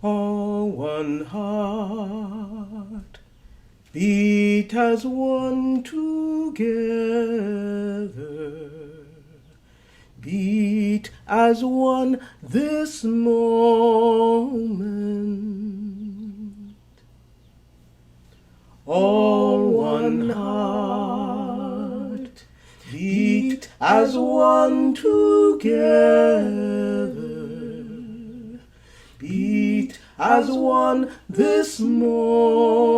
all one heart, beat as one together, beat as one this moment, all one heart, beat as one together, beat as one this moment,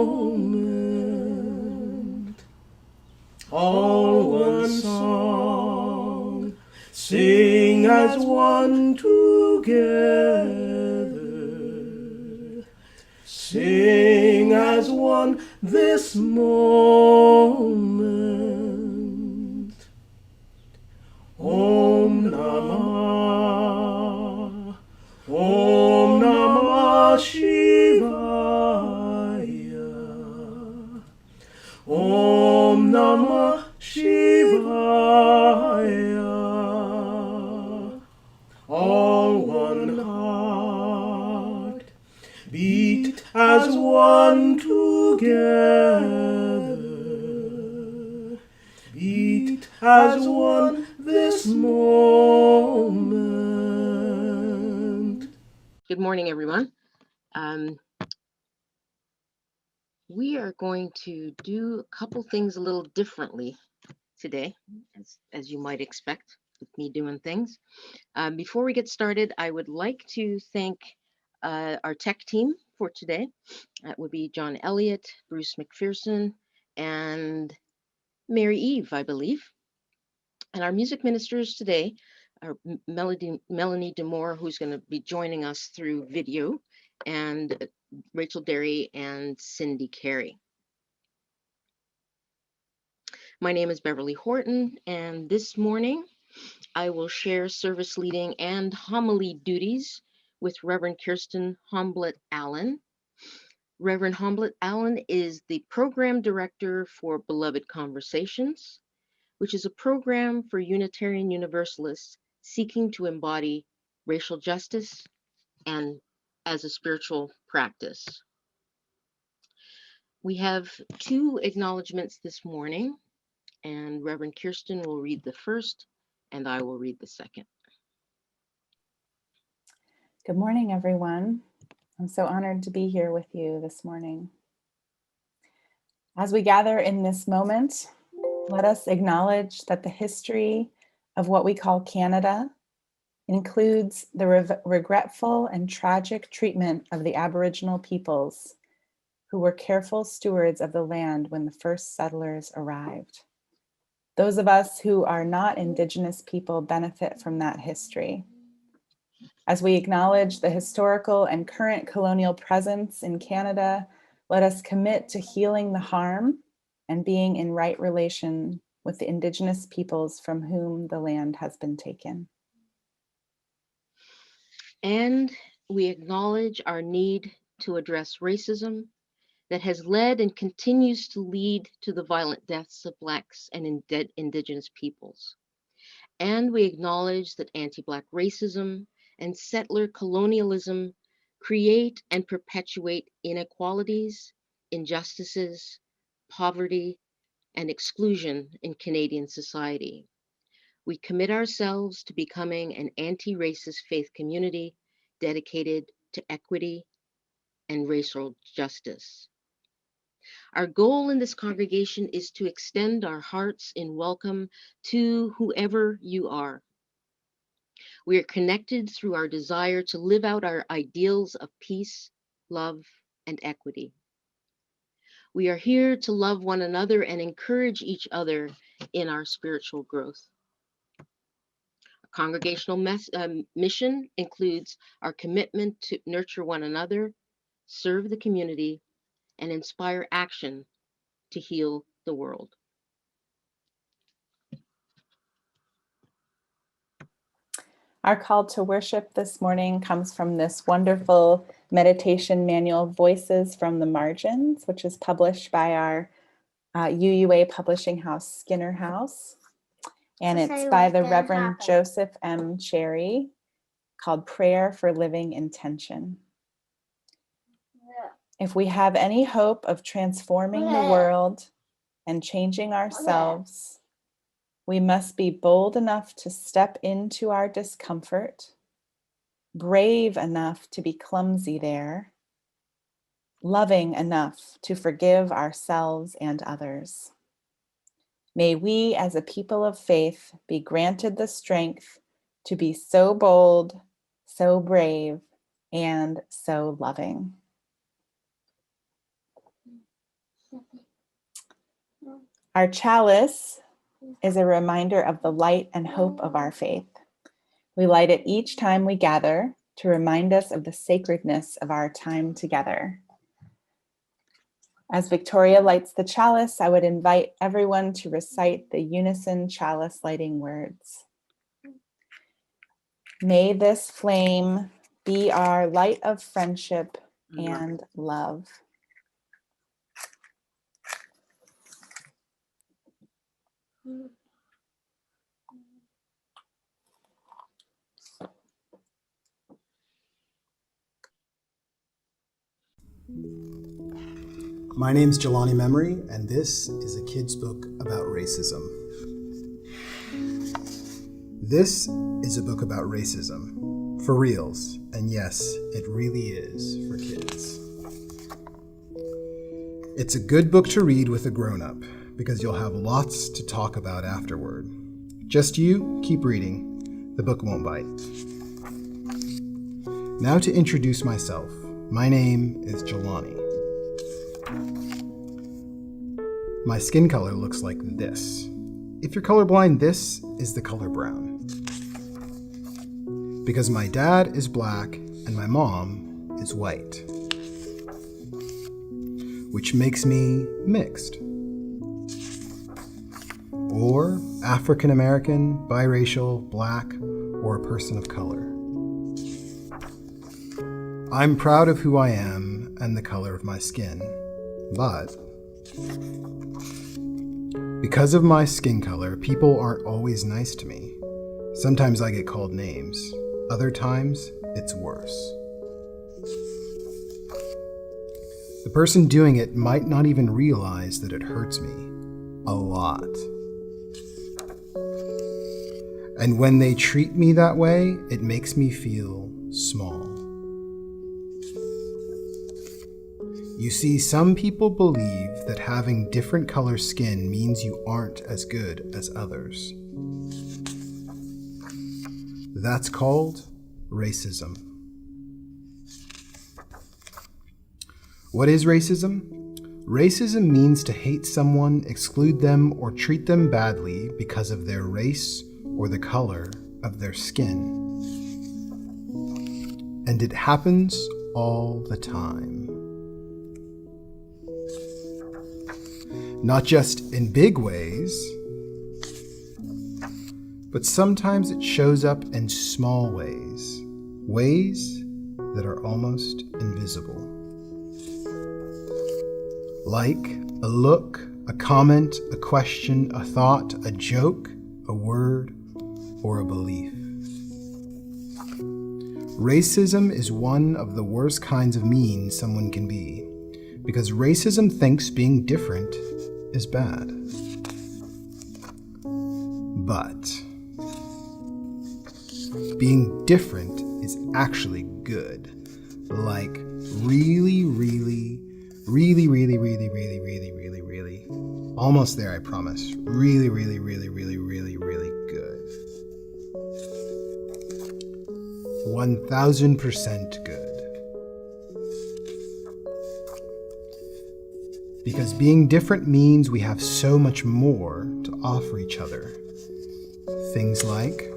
all one song, sing as one together, sing as one this moment. Om Namah, Om Namah Shivaya, Om Namah Shivaya. All one heart, beat as one together, beat as one this moment. Good morning, everyone. We are going to do a couple things a little differently today, as you might expect with me doing things. Before we get started, I would like to thank our tech team for today. That would be John Elliott, Bruce McPherson, and Mary Eve, I believe. And our music ministers today are Melanie Demore, who's going to be joining us through video, and Rachel Derry and Cindy Carey. My name is Beverly Horton, and this morning I will share service leading and homily duties with Reverend Kirsten Homblett Allen. Reverend Homblett Allen is the program director for Beloved Conversations, which is a program for Unitarian Universalists seeking to embody racial justice and as a spiritual practice. We have two acknowledgements this morning, and Reverend Kirsten will read the first, and I will read the second. Good morning, everyone. I'm so honored to be here with you this morning. As we gather in this moment, let us acknowledge that the history of what we call Canada includes the regretful and tragic treatment of the Aboriginal peoples who were careful stewards of the land when the first settlers arrived. Those of us who are not Indigenous people benefit from that history. As we acknowledge the historical and current colonial presence in Canada, let us commit to healing the harm and being in right relation with the Indigenous peoples from whom the land has been taken. And we acknowledge our need to address racism that has led and continues to lead to the violent deaths of Blacks and Indigenous peoples. And we acknowledge that anti-Black racism and settler colonialism create and perpetuate inequalities, injustices, poverty, and exclusion in Canadian society. We commit ourselves to becoming an anti-racist faith community dedicated to equity and racial justice. Our goal in this congregation is to extend our hearts in welcome to whoever you are. We are connected through our desire to live out our ideals of peace, love, and equity. We are here to love one another and encourage each other in our spiritual growth. Our congregational mission includes our commitment to nurture one another, serve the community, and inspire action to heal the world. Our call to worship this morning comes from this wonderful meditation manual, Voices from the Margins, which is published by our UUA publishing house, Skinner House. And it's by the Reverend Joseph M. Cherry, called Prayer for Living Intention. If we have any hope of transforming the world and changing ourselves, we must be bold enough to step into our discomfort, brave enough to be clumsy there, loving enough to forgive ourselves and others. May we as a people of faith be granted the strength to be so bold, so brave, and so loving. Our chalice is a reminder of the light and hope of our faith. We light it each time we gather to remind us of the sacredness of our time together. As Victoria lights the chalice, I would invite everyone to recite the unison chalice lighting words. May this flame be our light of friendship and love. My name's Jelani Memory, and this is a kid's book about racism. This is a book about racism, for reals, and yes, it really is for kids. It's a good book to read with a grown-up, because you'll have lots to talk about afterward. Just you, keep reading. The book won't bite. Now to introduce myself. My name is Jelani. My skin color looks like this. If you're colorblind, this is the color brown. Because my dad is black and my mom is white, which makes me mixed. Or African American, biracial, black, or a person of color. I'm proud of who I am and the color of my skin, but because of my skin color, people aren't always nice to me. Sometimes I get called names. Other times, it's worse. The person doing it might not even realize that it hurts me a lot. And when they treat me that way, it makes me feel small. You see, some people believe that having different color skin means you aren't as good as others. That's called racism. What is racism? Racism means to hate someone, exclude them, or treat them badly because of their race or the color of their skin. And it happens all the time. Not just in big ways, but sometimes it shows up in small ways, ways that are almost invisible. Like a look, a comment, a question, a thought, a joke, a word, or a belief. Racism is one of the worst kinds of mean someone can be, because racism thinks being different is bad. But being different is actually good. Like really, almost there, I promise. Really good. 1000% good. Because being different means we have so much more to offer each other. Things like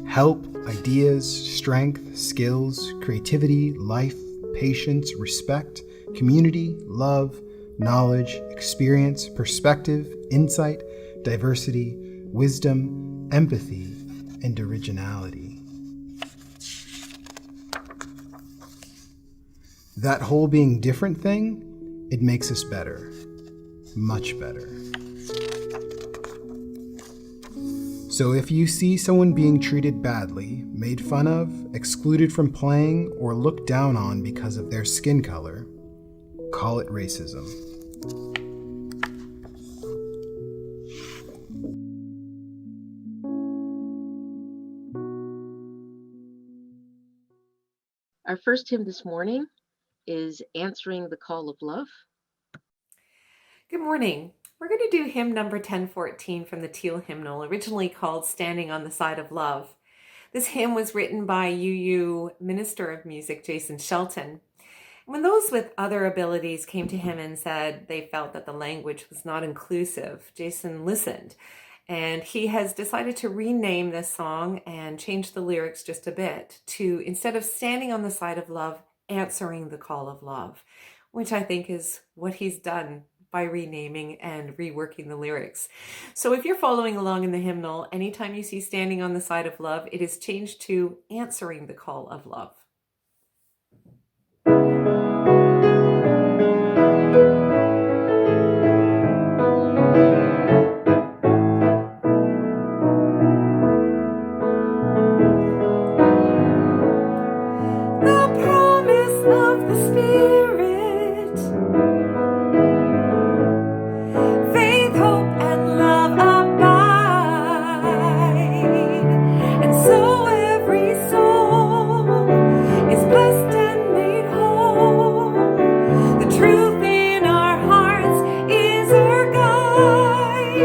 help, ideas, strength, skills, creativity, life, patience, respect, community, love, knowledge, experience, perspective, insight, diversity, wisdom, empathy, and originality. That whole being different thing, it makes us better, much better. So if you see someone being treated badly, made fun of, excluded from playing, or looked down on because of their skin color, call it racism. Our first hymn this morning is Answering the Call of Love. Good morning. We're going to do hymn number 1014 from the Teal Hymnal, originally called Standing on the Side of Love. This hymn was written by UU Minister of Music, Jason Shelton. When those with other abilities came to him and said they felt that the language was not inclusive, Jason listened. And he has decided to rename this song and change the lyrics just a bit to, instead of standing on the side of love, answering the call of love, which I think is what he's done by renaming and reworking the lyrics. So if you're following along in the hymnal, anytime you see standing on the side of love, it is changed to answering the call of love. The promise of the Spirit, faith, hope, and love abide, and so every soul is blessed and made whole. The truth in our hearts is our guide.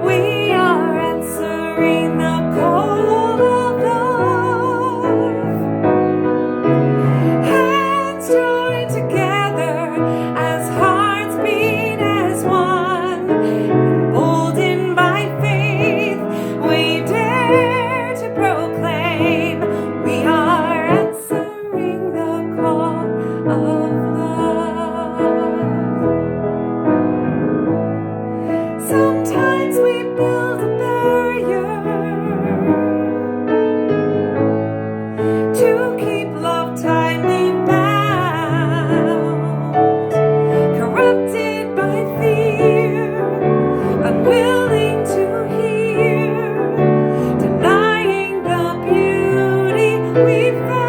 We are answering the call of love. Hands joined together as hearts beat as one. Emboldened by faith, we dare to proclaim we are answering the call of love. Sometimes we build a barrier to keep love tightly bound, corrupted by fear, unwilling to hear, denying the beauty we found.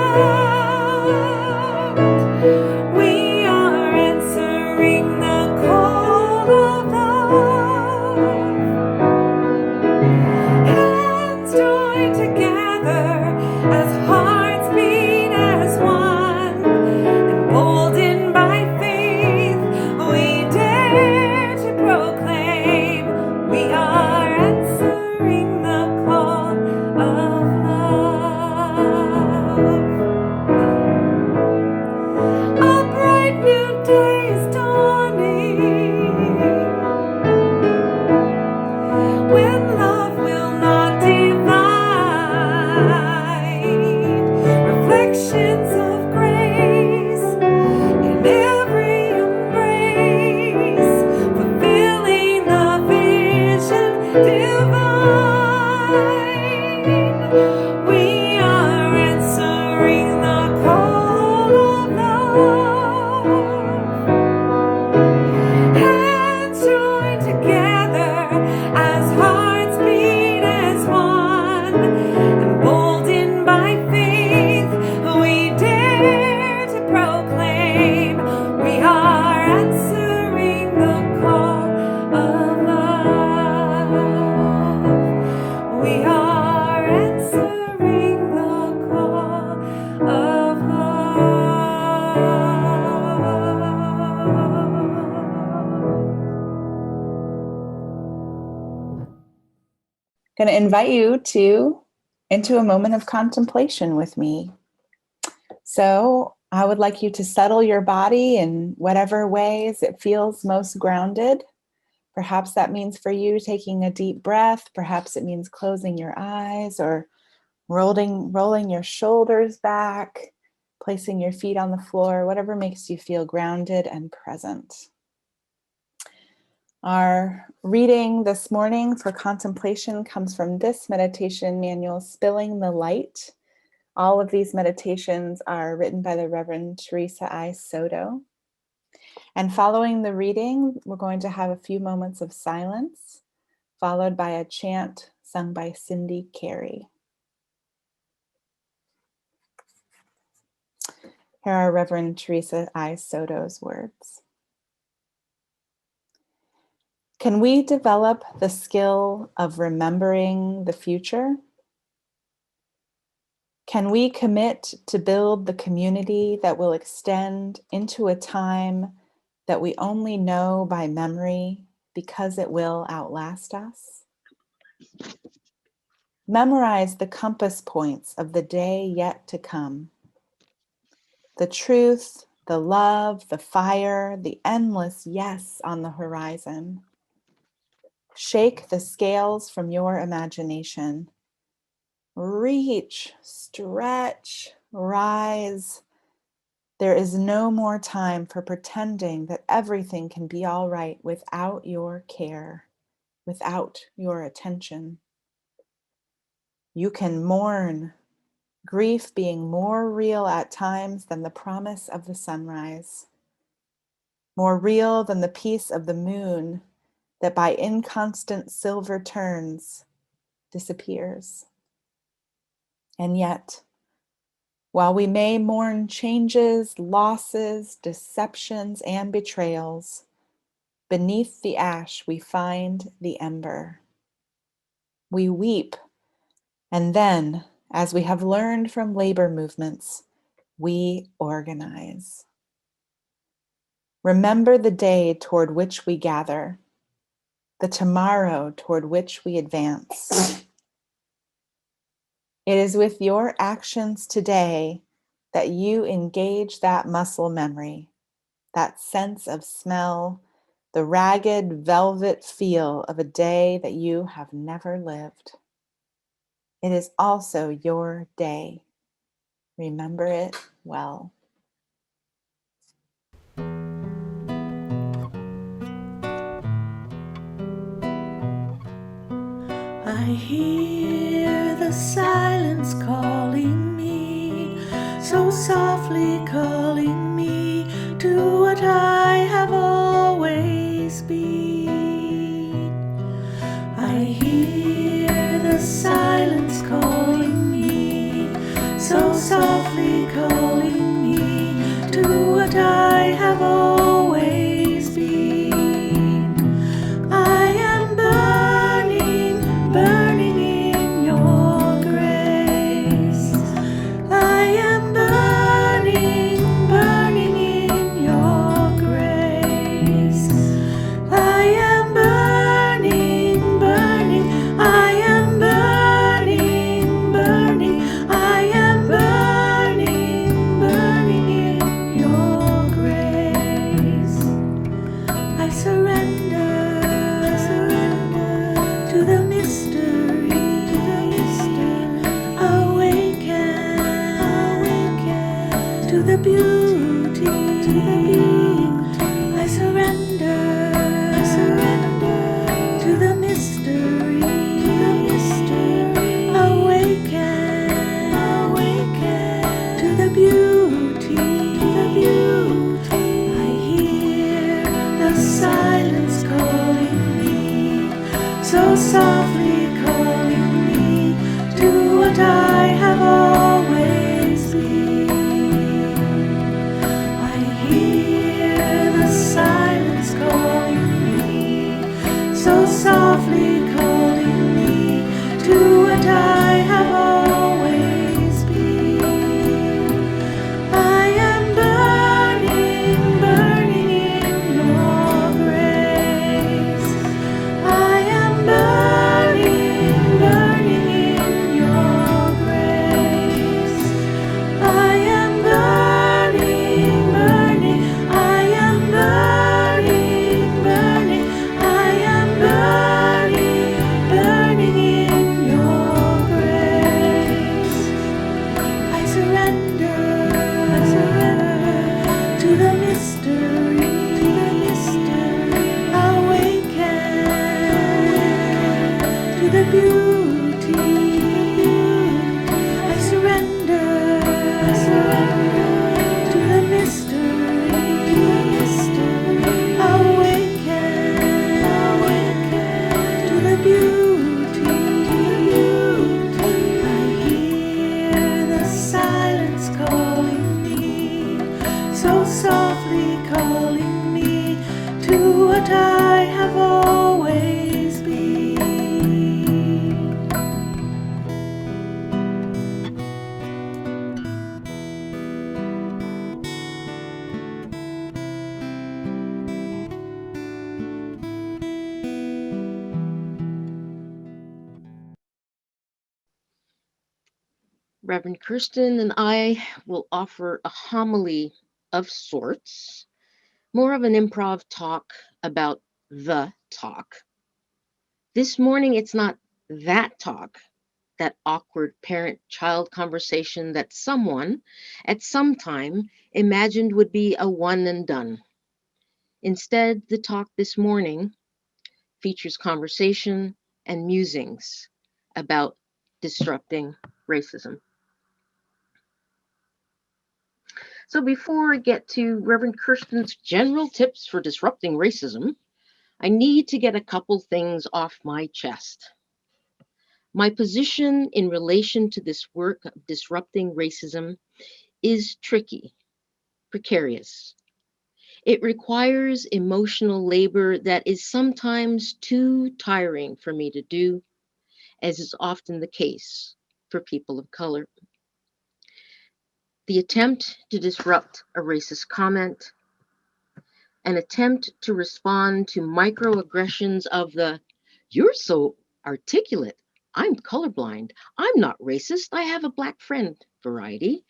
We are answering the call of love. Hands joined together as hearts beat as one. Emboldened by faith, we dare to proclaim we are answering the call of love. A bright new day is dawning, when love will not divide. Reflections of grace in every embrace, fulfilling the vision divine. We are answering the call of love. Hands joined together as hearts beat as one. Emboldened by faith, we dare to proclaim we are answering the call of love. We are answering the call of love. Going to invite you to into a moment of contemplation with me. So I would like you to settle your body in whatever ways it feels most grounded. Perhaps that means for you taking a deep breath. Perhaps it means closing your eyes or rolling your shoulders back, placing your feet on the floor, whatever makes you feel grounded and present. Our reading this morning for contemplation comes from this meditation manual, Spilling the Light. All of these meditations are written by the Reverend Teresa I. Soto. And following the reading, we're going to have a few moments of silence followed by a chant sung by Cindy Carey. Here are Reverend Teresa I. Soto's words. Can we develop the skill of remembering the future? Can we commit to build the community that will extend into a time that we only know by memory because it will outlast us? Memorize the compass points of the day yet to come. The truth, the love, the fire, the endless yes on the horizon. Shake the scales from your imagination. Reach, stretch, rise. There is no more time for pretending that everything can be all right without your care, without your attention. You can mourn, grief being more real at times than the promise of the sunrise, more real than the peace of the moon that by inconstant silver turns disappears. And yet, while we may mourn changes, losses, deceptions, and betrayals, beneath the ash we find the ember. We weep, and then, as we have learned from labor movements, we organize. Remember the day toward which we gather, the tomorrow toward which we advance. It is with your actions today that you engage that muscle memory, that sense of smell, the ragged velvet feel of a day that you have never lived. It is also your day. Remember it well. I hear the silence calling me, so softly calling me to what I have always been. I hear the silence calling me, so softly calling me to what I have always been. I am burning in your grace. I am burning in your grace. I am burning, I am burning, I am burning in your grace. I surrender to the mystery, awaken to the beauty. I surrender to the mystery, awaken to the beauty. I hear the silence calling me, so softly calling me to what I have always been. I hear the silence calling me, so softly calling me to what I have always been. I am burning in your grace. I am burning in your grace. I am burning, I am burning, I am burning in your grace. I surrender to the mystery, awaken to the beauty. I surrender to the mystery, awaken to the beauty. silence calling me, so softly calling me to what I have always been. Reverend Kirsten and I will offer a homily of sorts, more of an improv talk about the talk. This morning, it's not that talk, that awkward parent-child conversation that someone at some time imagined would be a one and done. Instead, the talk this morning features conversation and musings about disrupting racism. So before I get to Reverend Kirsten's general tips for disrupting racism, I need to get a couple things off my chest. My position in relation to this work of disrupting racism is tricky, precarious. It requires emotional labor that is sometimes too tiring for me to do, as is often the case for people of color. The attempt to disrupt a racist comment, an attempt to respond to microaggressions of the, "You're so articulate, I'm colorblind, I'm not racist, I have a black friend" variety,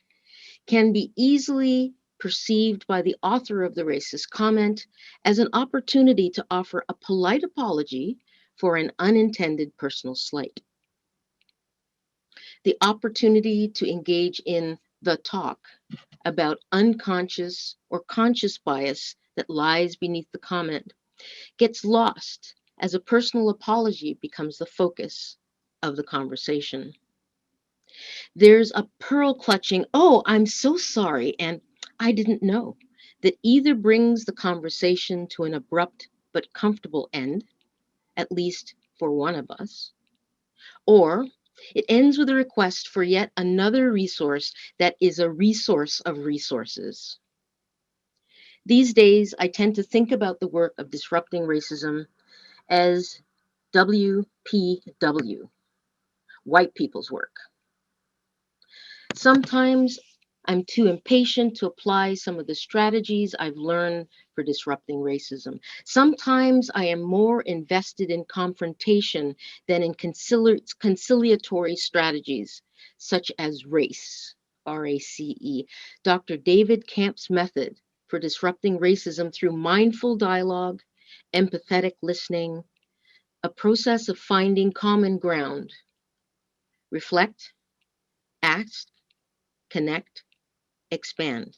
can be easily perceived by the author of the racist comment as an opportunity to offer a polite apology for an unintended personal slight. The opportunity to engage in the talk about unconscious or conscious bias that lies beneath the comment gets lost as a personal apology becomes the focus of the conversation. There's a pearl clutching, "Oh, I'm so sorry," and "I didn't know," that either brings the conversation to an abrupt but comfortable end, at least for one of us, or it ends with a request for yet another resource that is a resource of resources. These days, I tend to think about the work of disrupting racism as WPW, white people's work. Sometimes I'm too impatient to apply some of the strategies I've learned for disrupting racism. Sometimes I am more invested in confrontation than in conciliatory strategies, such as RACE, R-A-C-E, Dr. David Camp's method for disrupting racism through mindful dialogue, empathetic listening, a process of finding common ground. Reflect, act, connect, expand.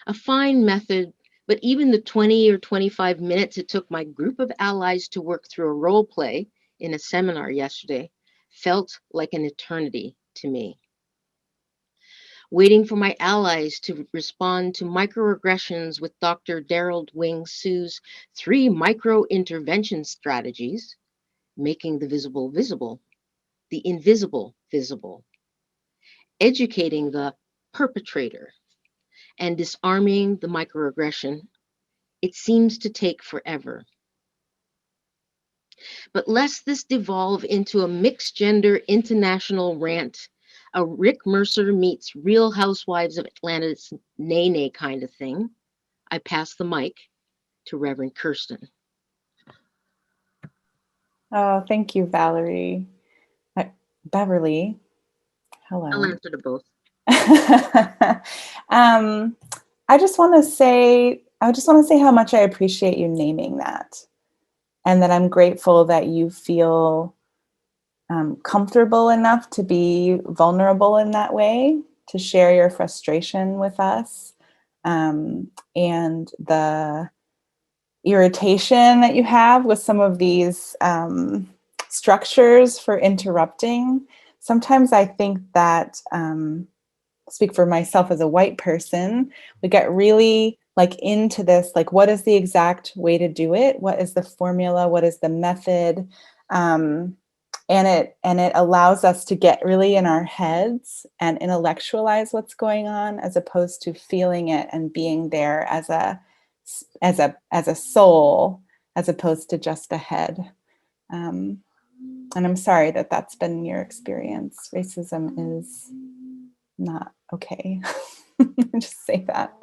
A fine method, but even the 20 or 25 minutes it took my group of allies to work through a role play in a seminar yesterday felt like an eternity to me. Waiting for my allies to respond to microaggressions with Dr. Daryl Wing Su's 3 micro intervention strategies, making the visible visible, the invisible visible, educating the perpetrator, and disarming the microaggression, it seems to take forever. But lest this devolve into a mixed gender international rant, a Rick Mercer meets Real Housewives of Atlanta's nay kind of thing, I pass the mic to Reverend Kirsten. Oh, thank you, Valerie. Beverly, hello. I'll answer to both. I just want to say how much I appreciate you naming that, and that I'm grateful that you feel comfortable enough to be vulnerable in that way, to share your frustration with us, and the irritation that you have with some of these structures for interrupting. Sometimes I think that, speak for myself as a white person, we get really into this, what is the exact way to do it? What is the formula? What is the method? it allows us to get really in our heads and intellectualize what's going on, as opposed to feeling it and being there as a soul, as opposed to just a head. And I'm sorry that that's been your experience. Racism is not okay. Just say that.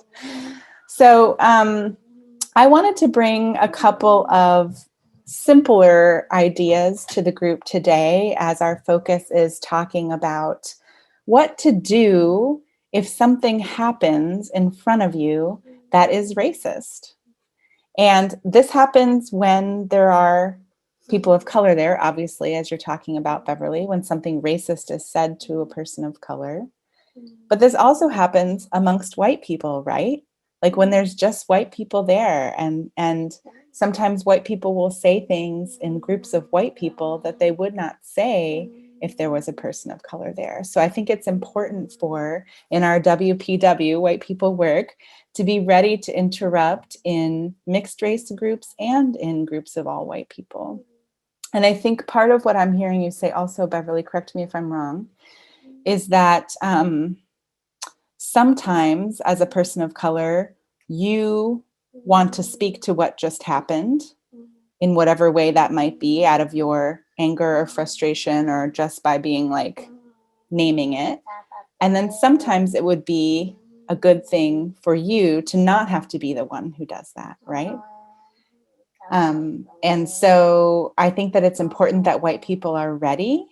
So I wanted to bring a couple of simpler ideas to the group today, as our focus is talking about what to do if something happens in front of you that is racist. And this happens when there are people of color there, obviously, as you're talking about, Beverly, when something racist is said to a person of color. But this also happens amongst white people, right? Like when there's just white people there, and sometimes white people will say things in groups of white people that they would not say if there was a person of color there. So I think it's important for, in our WPW, white people work, to be ready to interrupt in mixed race groups and in groups of all white people. And I think part of what I'm hearing you say also, Beverly, correct me if I'm wrong, is that sometimes as a person of color, you want to speak to what just happened in whatever way that might be, out of your anger or frustration, or just by being like naming it. And then sometimes it would be a good thing for you to not have to be the one who does that, right? And so I think that it's important that white people are ready.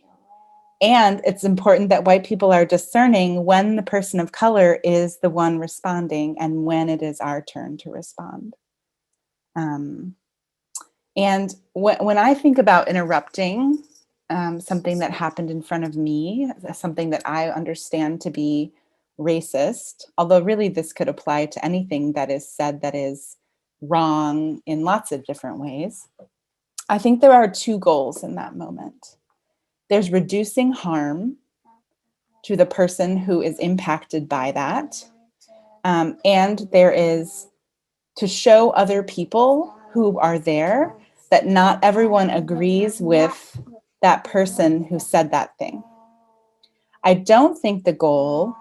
And it's important that white people are discerning when the person of color is the one responding and when it is our turn to respond. And when I think about interrupting something that happened in front of me, something that I understand to be racist, although really this could apply to anything that is said that is wrong in lots of different ways, I think there are two goals in that moment. There's reducing harm to the person who is impacted by that. And there is to show other people who are there that not everyone agrees with that person who said that thing. I don't think the goal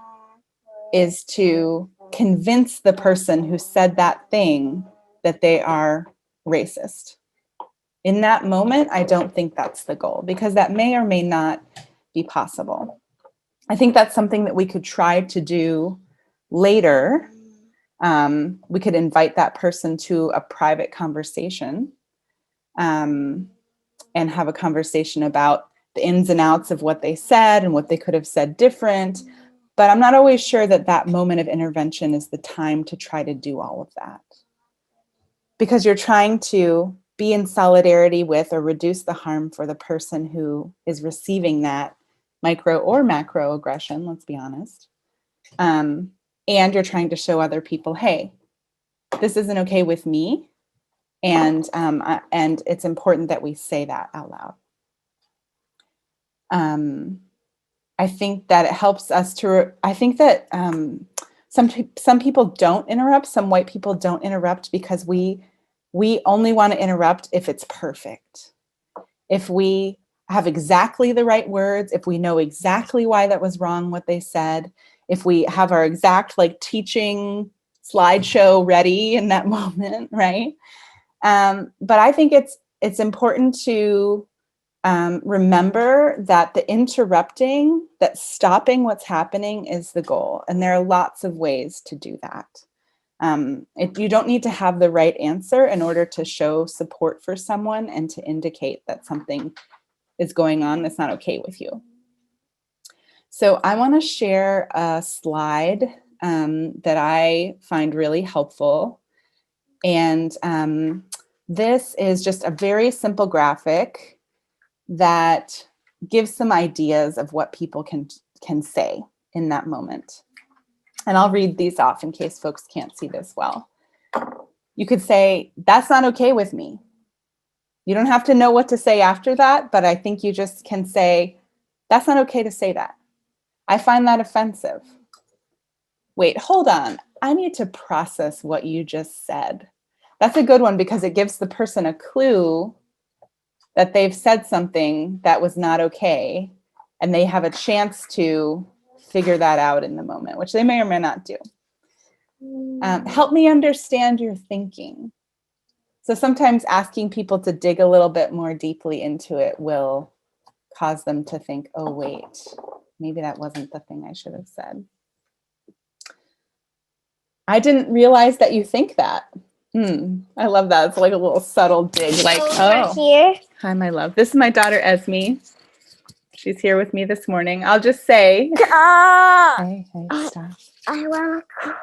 is to convince the person who said that thing that they are racist. In that moment, I don't think that's the goal, because that may or may not be possible. I think that's something that we could try to do later. We could invite that person to a private conversation and have a conversation about the ins and outs of what they said and what they could have said different. But I'm not always sure that that moment of intervention is the time to try to do all of that, because you're trying to be in solidarity with or reduce the harm for the person who is receiving that micro or macro aggression, let's be honest. And you're trying to show other people, hey, this isn't okay with me. And it's important that we say that out loud. I think that it helps us to, I think that some people don't interrupt, some white people don't interrupt because we only want to interrupt if it's perfect. If we have exactly the right words, if we know exactly why that was wrong, what they said, if we have our exact like teaching slideshow ready in that moment, right? But I think it's important to remember that the interrupting, that stopping what's happening is the goal. And there are lots of ways to do that. You don't need to have the right answer in order to show support for someone and to indicate that something is going on that's not okay with you. So I want to share a slide that I find really helpful. And this is just a very simple graphic that gives some ideas of what people can say in that moment. And I'll read these off in case folks can't see this well. You could say, that's not okay with me. You don't have to know what to say after that, but I think you just can say, that's not okay to say that. I find that offensive. Wait, hold on. I need to process what you just said. That's a good one because it gives the person a clue that they've said something that was not okay, and they have a chance to figure that out in the moment, which they may or may not do. Help me understand your thinking. So sometimes asking people to dig a little bit more deeply into it will cause them to think, oh, wait, maybe that wasn't the thing I should have said. I didn't realize that you think that. I love that. It's like a little subtle dig, like, oh, here. Hi, my love. This is my daughter, Esme. She's here with me this morning. I'll just say, hey, stop. I want to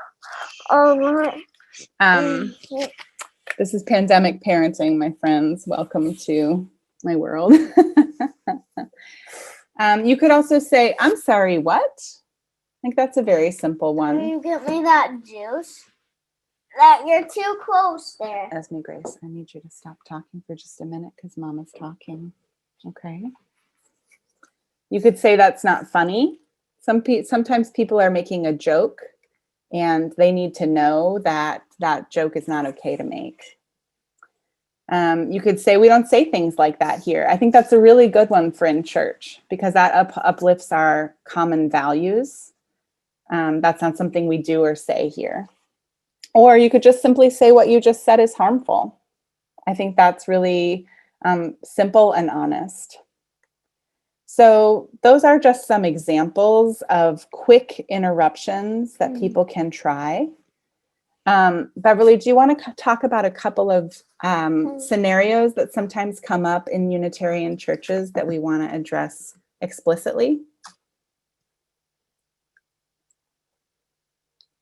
over. This is pandemic parenting, my friends. Welcome to my world. You could also say, I'm sorry, what? I think that's a very simple Can one. you get me that juice? That you're too close there. Esme Grace, I need you to stop talking for just a minute because Mama's talking. Okay. You could say that's not funny. Sometimes people are making a joke and they need to know that that joke is not okay to make. You could say, we don't say things like that here. I think that's a really good one for in church because that uplifts our common values. That's not something we do or say here. Or you could just simply say what you just said is harmful. I think that's really simple and honest. So those are just some examples of quick interruptions that people can try. Beverly, do you want to talk about a couple of scenarios that sometimes come up in Unitarian churches that we want to address explicitly?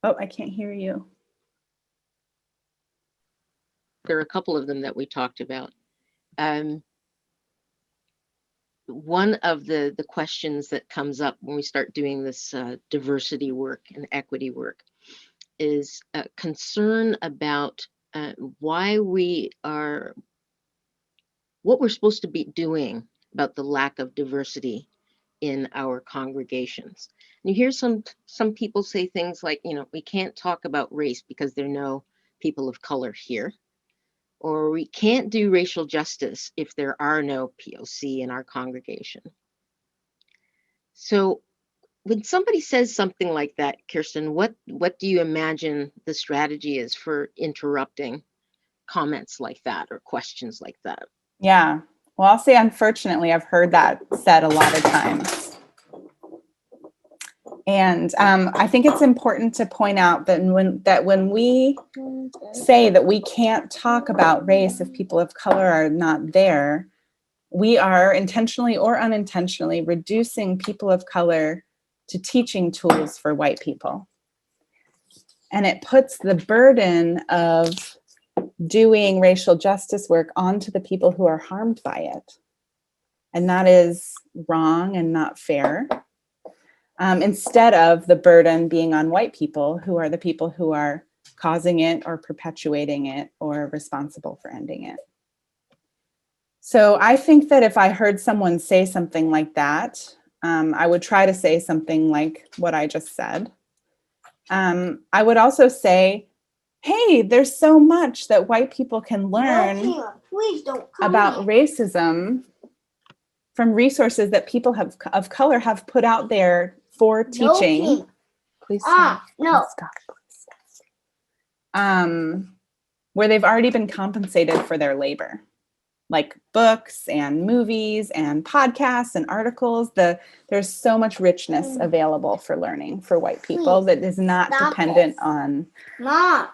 Oh, I can't hear you. There are a couple of them that we talked about. One of the questions that comes up when we start doing this diversity work and equity work is a concern about what we're supposed to be doing about the lack of diversity in our congregations. And you hear some people say things like, we can't talk about race because there are no people of color here. Or we can't do racial justice if there are no POC in our congregation. So when somebody says something like that, Kirsten, what do you imagine the strategy is for interrupting comments like that or questions like that? Yeah, well, I'll say, unfortunately, I've heard that said a lot of times. And I think it's important to point out that when we say that we can't talk about race if people of color are not there, we are intentionally or unintentionally reducing people of color to teaching tools for white people. And it puts the burden of doing racial justice work onto the people who are harmed by it. And that is wrong and not fair. Instead of the burden being on white people, who are the people who are causing it or perpetuating it or responsible for ending it. So I think that if I heard someone say something like that, I would try to say something like what I just said. I would also say, hey, there's so much that white people can learn about racism from resources that people of color have put out there for teaching. Please stop. No. Please stop. Where they've already been compensated for their labor, like books and movies and podcasts and articles. There's so much richness available for learning for white people that is not dependent on. Mom,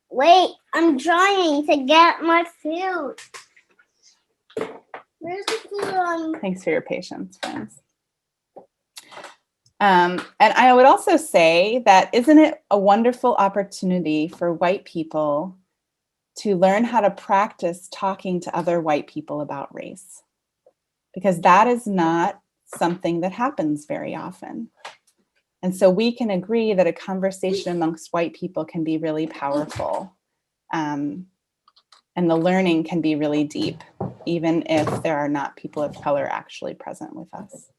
wait, I'm trying to get my food. Where's the food? Thanks for your patience, friends. And I would also say that isn't it a wonderful opportunity for white people to learn how to practice talking to other white people about race? Because that is not something that happens very often. And so we can agree that a conversation amongst white people can be really powerful. And the learning can be really deep, even if there are not people of color actually present with us.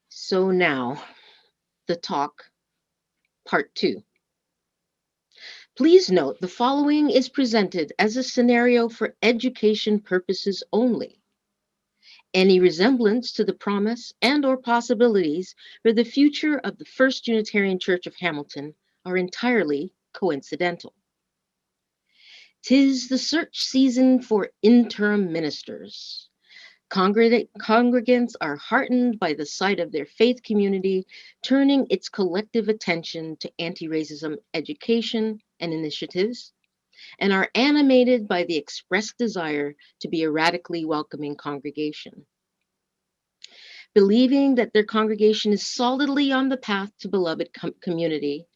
So now, the talk, part 2. Please note the following is presented as a scenario for education purposes only. Any resemblance to the promise and or possibilities for the future of the First Unitarian Church of Hamilton are entirely coincidental. 'Tis the search season for interim ministers. Congregants are heartened by the sight of their faith community turning its collective attention to anti-racism education and initiatives, and are animated by the expressed desire to be a radically welcoming congregation. Believing that their congregation is solidly on the path to beloved community,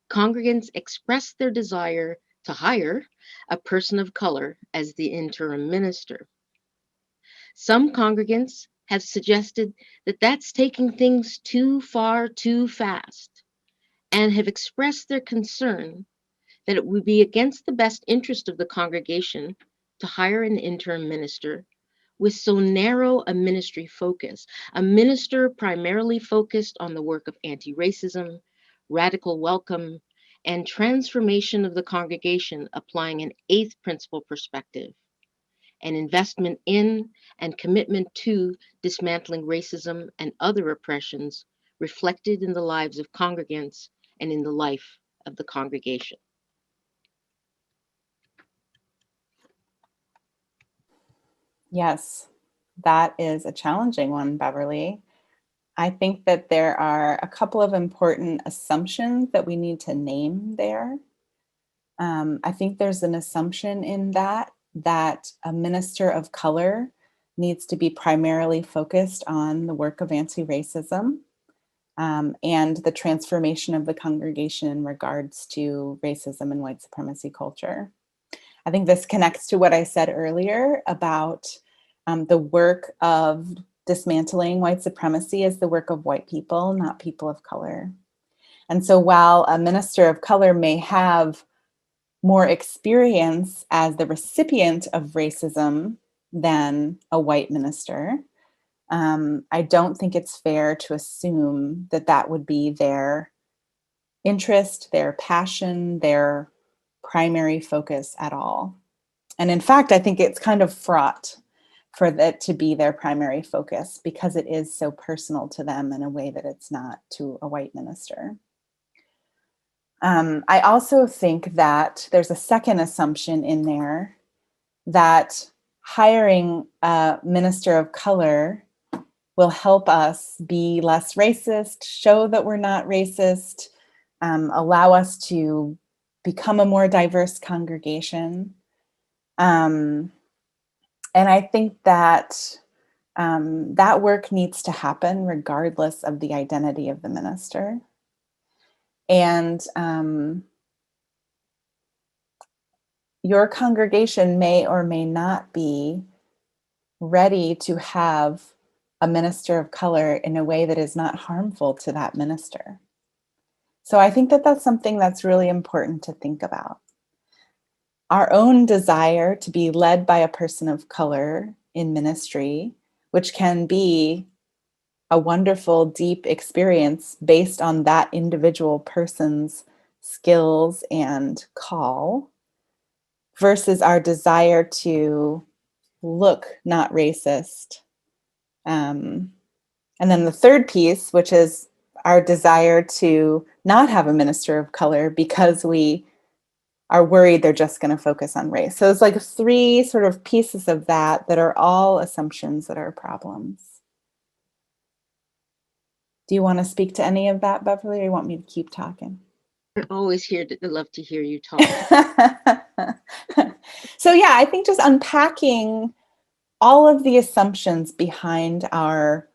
congregants express their desire to hire a person of color as the interim minister. Some congregants have suggested that that's taking things too far too fast and have expressed their concern that it would be against the best interest of the congregation to hire an interim minister with so narrow a ministry focus, a minister primarily focused on the work of anti-racism, radical welcome, and transformation of the congregation, applying an eighth principle perspective, an investment in and commitment to dismantling racism and other oppressions reflected in the lives of congregants and in the life of the congregation. Yes, that is a challenging one, Beverly. I think that there are a couple of important assumptions that we need to name there. I think there's an assumption in that a minister of color needs to be primarily focused on the work of anti-racism and the transformation of the congregation in regards to racism and white supremacy culture. I think this connects to what I said earlier about the work of dismantling white supremacy is the work of white people, not people of color. And so while a minister of color may have more experience as the recipient of racism than a white minister, I don't think it's fair to assume that that would be their interest, their passion, their primary focus at all. And in fact, I think it's kind of fraught for that to be their primary focus because it is so personal to them in a way that it's not to a white minister. I also think that there's a second assumption in there that hiring a minister of color will help us be less racist, show that we're not racist, allow us to become a more diverse congregation. And I think that that work needs to happen regardless of the identity of the minister. And your congregation may or may not be ready to have a minister of color in a way that is not harmful to that minister. So I think that that's something that's really important to think about. Our own desire to be led by a person of color in ministry, which can be a wonderful, deep experience based on that individual person's skills and call, versus our desire to look not racist. And then the third piece, which is our desire to not have a minister of color because we are worried they're just going to focus on race. So it's like three sort of pieces of that are all assumptions that are problems. Do you want to speak to any of that, Beverly, or you want me to keep talking? I'm always here to love to hear you talk. So yeah, I think just unpacking all of the assumptions behind our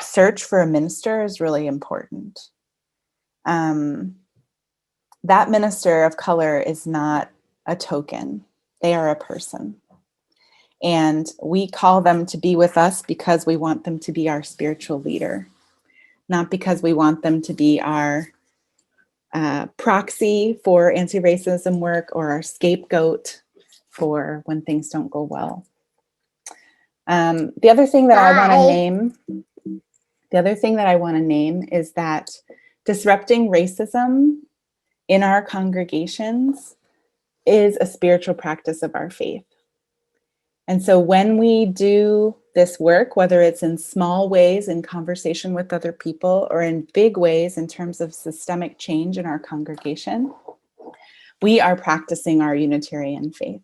search for a minister is really important. That minister of color is not a token. They are a person. And we call them to be with us because we want them to be our spiritual leader, not because we want them to be our proxy for anti-racism work or our scapegoat for when things don't go well. The other thing that I want to name is that disrupting racism in our congregations is a spiritual practice of our faith. And so when we do this work, whether it's in small ways in conversation with other people or in big ways in terms of systemic change in our congregation, we are practicing our Unitarian faith.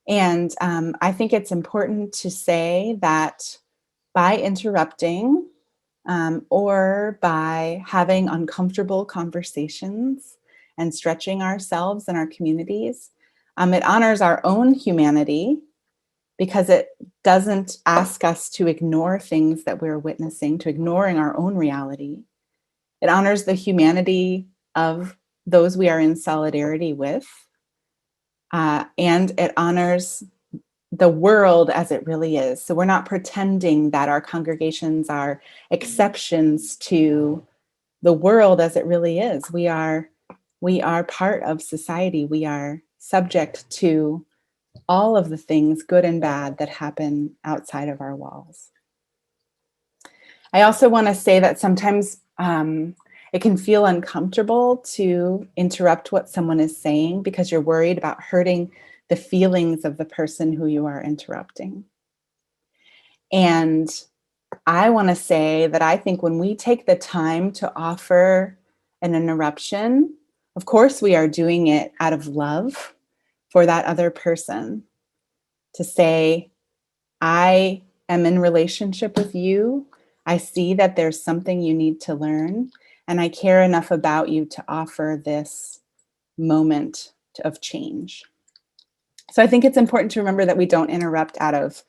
And I think it's important to say that by interrupting or by having uncomfortable conversations and stretching ourselves and our communities, it honors our own humanity because it doesn't ask us to ignore things that we're witnessing, to ignoring our own reality. It honors the humanity of those we are in solidarity with, and it honors the world as it really is. So we're not pretending that our congregations are exceptions to the world as it really is. We are part of society. We are subject to all of the things, good and bad, that happen outside of our walls. I also want to say that sometimes it can feel uncomfortable to interrupt what someone is saying because you're worried about hurting the feelings of the person who you are interrupting. And I want to say that I think when we take the time to offer an interruption, of course we are doing it out of love for that other person, to say, I am in relationship with you. I see that there's something you need to learn, and I care enough about you to offer this moment of change. So I think it's important to remember that we don't interrupt out of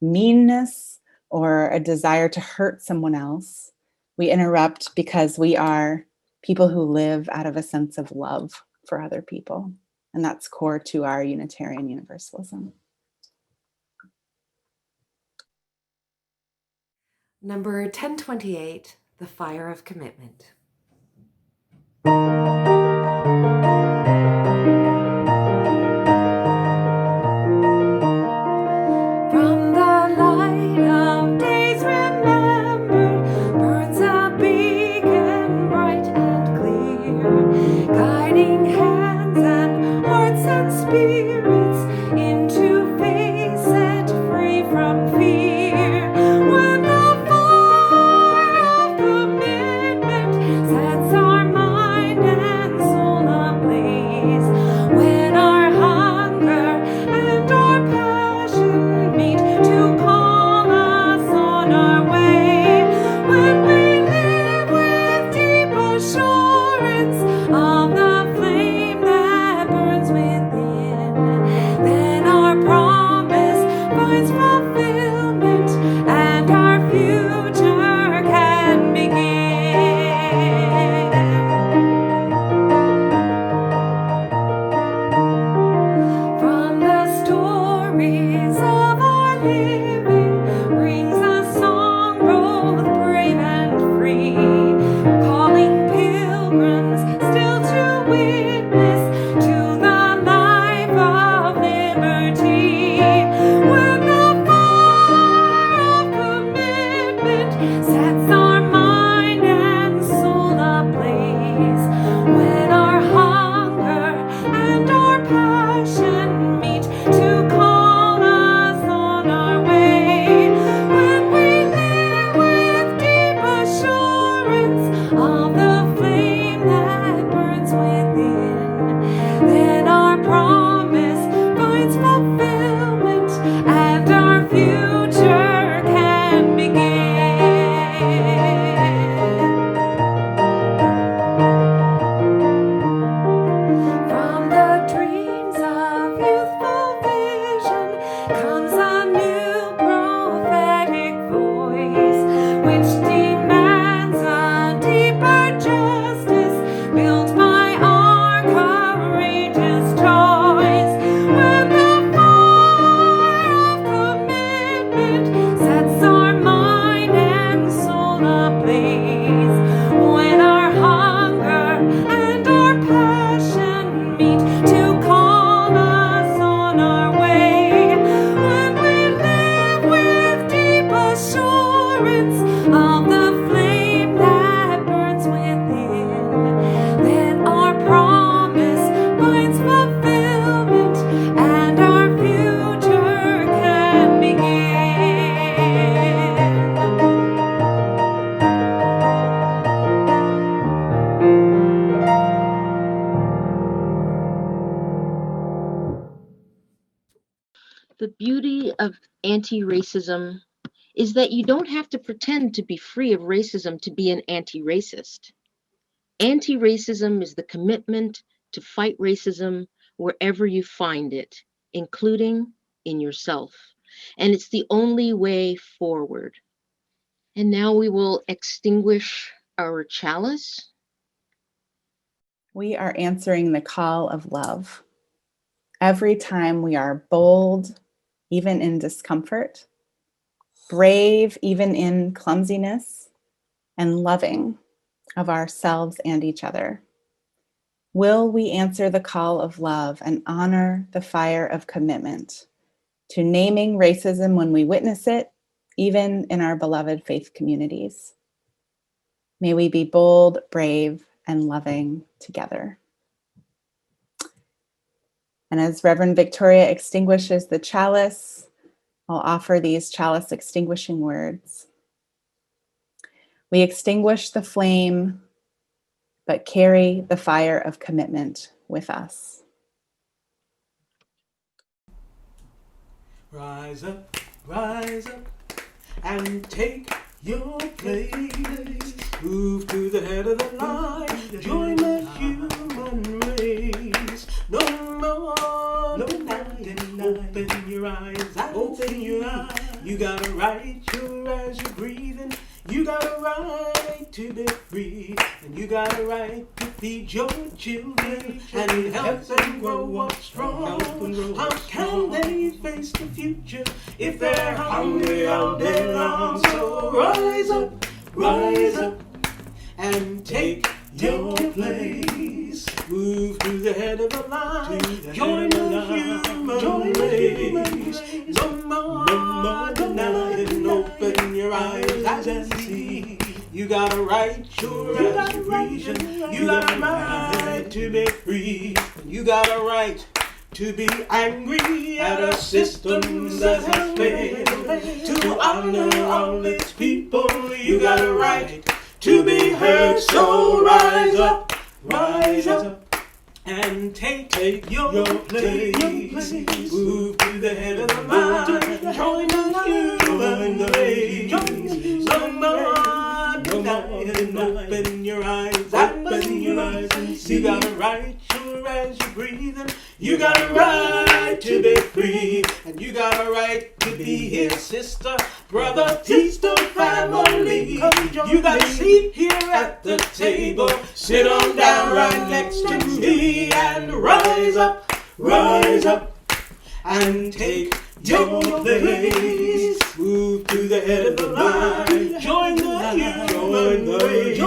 meanness or a desire to hurt someone else. We interrupt because we are people who live out of a sense of love for other people. And that's core to our Unitarian Universalism. Number 1028, The Fire of Commitment. From the light of days remembered, burns a beacon bright and clear, guiding hands and hearts and spirits into faith set free from fear. When the fire of commitment sets our mind and soul ablaze, when our hunger and our passion meet to call us on our way, when we live with deep assurance of the flame that burns within, then our promise finds fulfillment and our future can begin. From the stories of our living rings a song both brave and free, calling pilgrims still to witness to the life of liberty. When the fire of commitment sets our mind and soul ablaze, when our hunger and our passion meet to call us on our way, when we live with deep assurance of the flame that burns within, then our promise finds fulfillment and our future can begin. From the dreams of youthful vision comes a new prophetic voice, which demands a deeper justice built by our courageous choice. When the fire of commitment sets our mind and soul ablaze, when our hunger and our passion meet to call us on our way, when we live with deep assurance of the flame that burns within, then of anti-racism is that you don't have to pretend to be free of racism to be an anti-racist. Anti-racism is the commitment to fight racism wherever you find it, including in yourself. And it's the only way forward. And now we will extinguish our chalice. We are answering the call of love. Every time we are bold, even in discomfort, brave, even in clumsiness, and loving of ourselves and each other. Will we answer the call of love and honor the fire of commitment to naming racism when we witness it, even in our beloved faith communities? May we be bold, brave, and loving together. And as Reverend Victoria extinguishes the chalice, I'll offer these chalice extinguishing words. We extinguish the flame, but carry the fire of commitment with us. Rise up, and take your place. Move to the head of the line, join the human race. No more denying. Open your eyes, open your eyes. You got a right, sure as you're breathing. You got a right to be free, and you got a right to feed your children and help them grow up strong. How can they face the future if they're hungry all day long? So rise up, and take your place. Move to the head of the line, join the human race. No more denying, open your eyes and see. You got a right, sure as you breathe. You got a right to be free. You got a right to be angry at a system that has failed to honor all its people. You got a right to be heard, so rise up, and take your place. Move to the head of the line, join the human race. No more denying, open your eyes and see. You got a right, sure as you're breathing. You got a right to be free, and you got a right to be his sister, brother, teach the family. You got a seat here at the table. Sit on down right next to me and rise up, and take your place. Move to the head of the line, join the human race.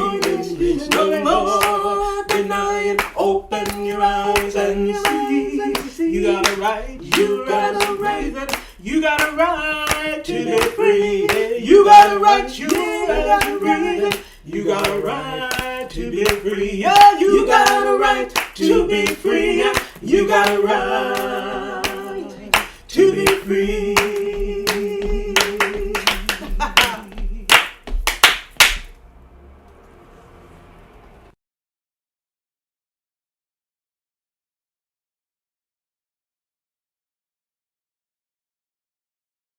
No more denying, open your eyes and see. You got a right, you got a right, you got a right to be free. You got a right, you got a right, you got a right to be free. Yeah, you got a right to be free. You got a right to be free.